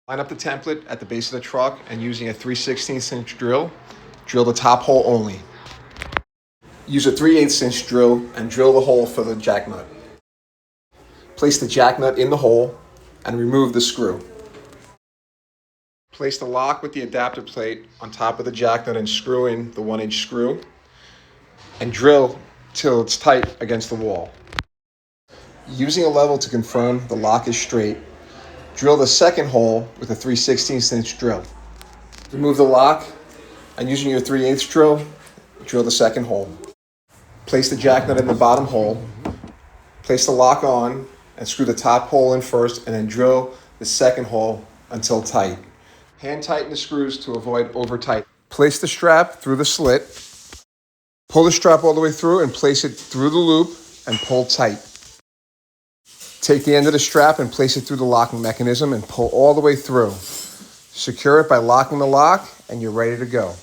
Line up the template at the base of the truck and using a 3/16" drill, drill the top hole only. Use a 3/8" drill and drill the hole for the jack nut. Place the jack nut in the hole and remove the screw. Place the lock with the adapter plate on top of the jack nut and screw in the 1-inch screw and drill till it's tight against the wall. Using a level to confirm the lock is straight, drill the second hole with a 3/16" drill. Remove the lock and using your 3/8 drill, drill the second hole. Place the jack nut in the bottom hole, place the lock on and screw the top hole in first and then drill the second hole until tight. Hand tighten the screws to avoid over tight. Place the strap through the slit, pull the strap all the way through and place it through the loop and pull tight. Take the end of the strap and place it through the locking mechanism and pull all the way through. Secure it by locking the lock and you're ready to go.